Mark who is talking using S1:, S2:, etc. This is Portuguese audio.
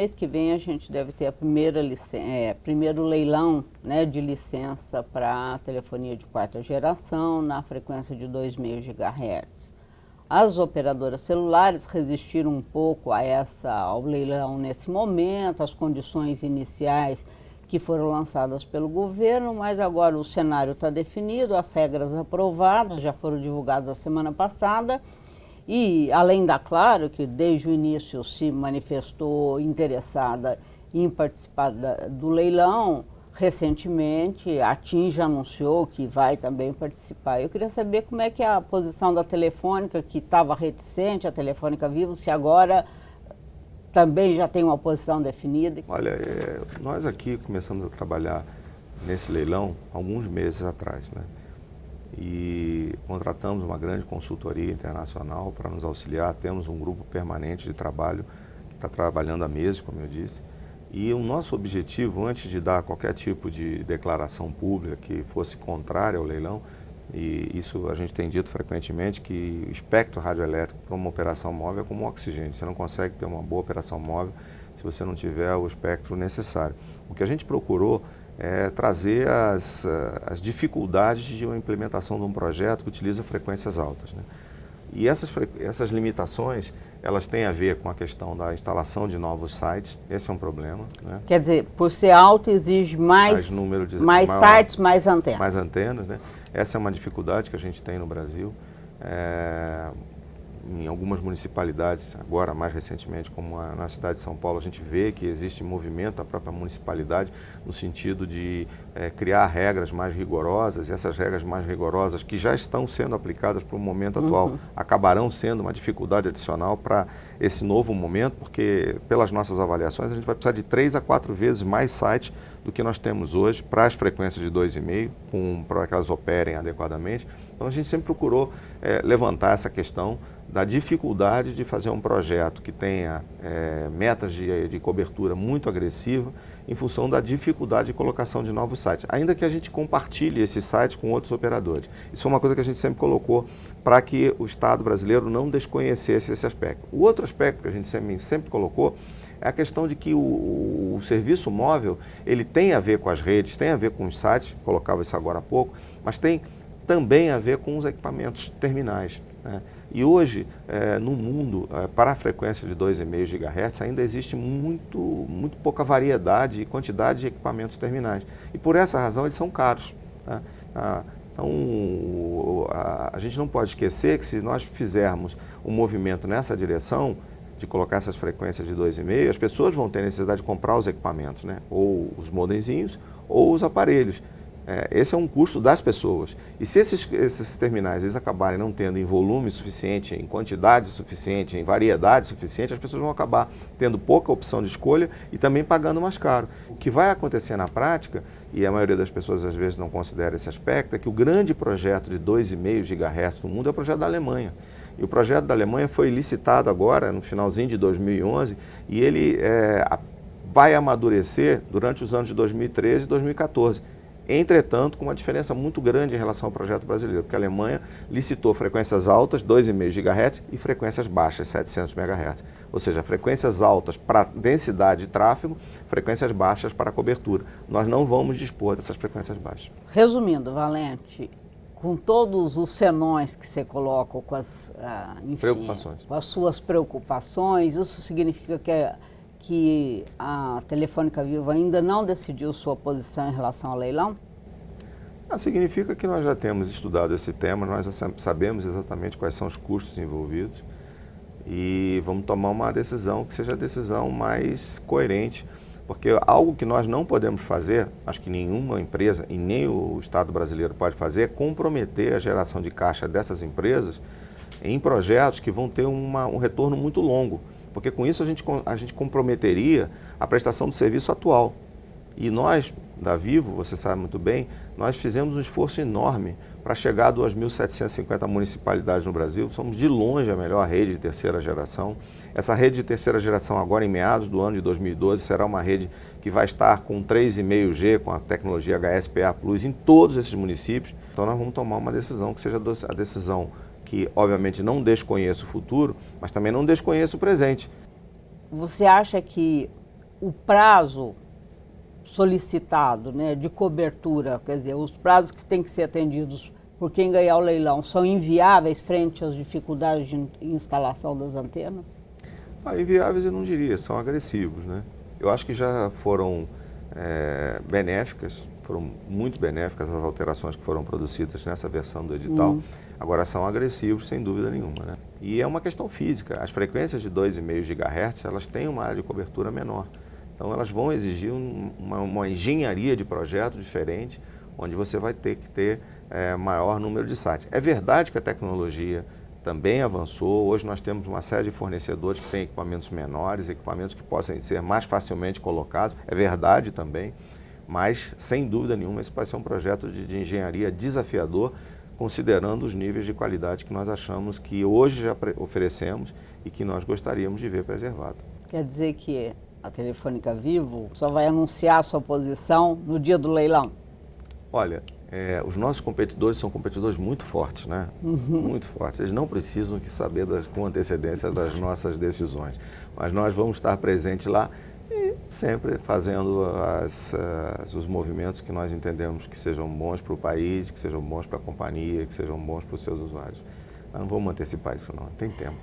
S1: mês que vem a gente deve ter a primeiro leilão, né, de licença para telefonia de quarta geração na frequência de 2,5 GHz. As operadoras celulares resistiram um pouco ao leilão nesse momento, as condições iniciais que foram lançadas pelo governo, mas agora o cenário está definido, as regras aprovadas, já foram divulgadas a semana passada, e além da Claro, que desde o início se manifestou interessada em participar do leilão, recentemente a TIM já anunciou que vai também participar. Eu queria saber como é que é a posição da Telefônica, que estava reticente, a Telefônica Vivo, se agora também já tem uma posição definida.
S2: Olha, nós aqui começamos a trabalhar nesse leilão alguns meses atrás, né? E contratamos uma grande consultoria internacional para nos auxiliar. Temos um grupo permanente de trabalho que está trabalhando há meses, como eu disse. E o nosso objetivo, antes de dar qualquer tipo de declaração pública que fosse contrária ao leilão, e isso a gente tem dito frequentemente, que o espectro radioelétrico para uma operação móvel é como oxigênio. Você não consegue ter uma boa operação móvel se você não tiver o espectro necessário. O que a gente procurou é trazer as dificuldades de uma implementação de um projeto que utiliza frequências altas, né? E essas limitações, elas têm a ver com a questão da instalação de novos sites. Esse é um problema, né?
S1: Quer dizer, por ser alto exige mais sites, mais antenas.
S2: Mais antenas, né? Essa é uma dificuldade que a gente tem no Brasil. Em algumas municipalidades, agora mais recentemente, como na cidade de São Paulo, a gente vê que existe movimento da própria municipalidade no sentido de criar regras mais rigorosas, e essas regras mais rigorosas que já estão sendo aplicadas para o momento atual, acabarão sendo uma dificuldade adicional para esse novo momento, porque pelas nossas avaliações a gente vai precisar de 3 a 4 vezes mais sites do que nós temos hoje para as frequências de 2,5, para que elas operem adequadamente. Então a gente sempre procurou levantar essa questão da dificuldade de fazer um projeto que tenha metas de cobertura muito agressiva em função da dificuldade de colocação de novos sites, ainda que a gente compartilhe esses sites com outros operadores. Isso foi uma coisa que a gente sempre colocou para que o Estado brasileiro não desconhecesse esse aspecto. O outro aspecto que a gente sempre colocou é a questão de que o serviço móvel, ele tem a ver com as redes, tem a ver com os sites, colocava isso agora há pouco, mas tem também a ver com os equipamentos terminais, né? E hoje, no mundo, para a frequência de 2,5 GHz, ainda existe muito pouca variedade e quantidade de equipamentos terminais. E por essa razão eles são caros, tá? Então, a gente não pode esquecer que se nós fizermos um movimento nessa direção, de colocar essas frequências de 2,5, as pessoas vão ter necessidade de comprar os equipamentos, né? Ou os modemzinhos ou os aparelhos. Esse é um custo das pessoas. E se esses terminais eles acabarem não tendo em volume suficiente, em quantidade suficiente, em variedade suficiente, as pessoas vão acabar tendo pouca opção de escolha e também pagando mais caro. O que vai acontecer na prática, e a maioria das pessoas às vezes não considera esse aspecto, é que o grande projeto de 2,5 GHz no mundo é o projeto da Alemanha. E o projeto da Alemanha foi licitado agora, no finalzinho de 2011, e ele vai amadurecer durante os anos de 2013 e 2014. Entretanto, com uma diferença muito grande em relação ao projeto brasileiro, porque a Alemanha licitou frequências altas, 2,5 GHz, e frequências baixas, 700 MHz. Ou seja, frequências altas para densidade de tráfego, frequências baixas para cobertura. Nós não vamos dispor dessas frequências baixas.
S1: Resumindo, Valente, com todos os senões que você coloca, com as, com as suas preocupações, isso significa que a Telefônica Vivo ainda não decidiu sua posição em relação ao leilão?
S2: Significa que nós já temos estudado esse tema, nós já sabemos exatamente quais são os custos envolvidos e vamos tomar uma decisão que seja a decisão mais coerente, porque algo que nós não podemos fazer, acho que nenhuma empresa e nem o Estado brasileiro pode fazer, é comprometer a geração de caixa dessas empresas em projetos que vão ter um retorno muito longo. Porque com isso a gente comprometeria a prestação do serviço atual. E nós, da Vivo, você sabe muito bem, nós fizemos um esforço enorme para chegar a 2.750 municipalidades no Brasil. Somos de longe a melhor rede de terceira geração. Essa rede de terceira geração agora em meados do ano de 2012 será uma rede que vai estar com 3,5G, com a tecnologia HSPA Plus em todos esses municípios. Então nós vamos tomar uma decisão que seja a decisão que obviamente não desconheça o futuro, mas também não desconheça o presente.
S1: Você acha que o prazo solicitado, né, de cobertura, quer dizer, os prazos que têm que ser atendidos por quem ganhar o leilão são inviáveis frente às dificuldades de instalação das antenas?
S2: Inviáveis eu não diria, são agressivos, né? Eu acho que já foram benéficas, foram muito benéficas as alterações que foram produzidas nessa versão do edital. Agora são agressivos, sem dúvida nenhuma, né? E é uma questão física. As frequências de 2,5 GHz, elas têm uma área de cobertura menor. Então elas vão exigir uma engenharia de projeto diferente, onde você vai ter que ter maior número de sites. É verdade que a tecnologia também avançou. Hoje nós temos uma série de fornecedores que têm equipamentos menores, equipamentos que possam ser mais facilmente colocados. É verdade também, mas sem dúvida nenhuma esse vai ser um projeto de engenharia desafiador, considerando os níveis de qualidade que nós achamos que hoje já oferecemos e que nós gostaríamos de ver preservado.
S1: Quer dizer que a Telefônica Vivo só vai anunciar a sua posição no dia do leilão?
S2: Olha, os nossos competidores são competidores muito fortes, né? Muito fortes. Eles não precisam saber com antecedência das nossas decisões. Mas nós vamos estar presentes lá e sempre fazendo os movimentos que nós entendemos que sejam bons para o país, que sejam bons para a companhia, que sejam bons para os seus usuários. Mas não vamos antecipar isso não, tem tempo.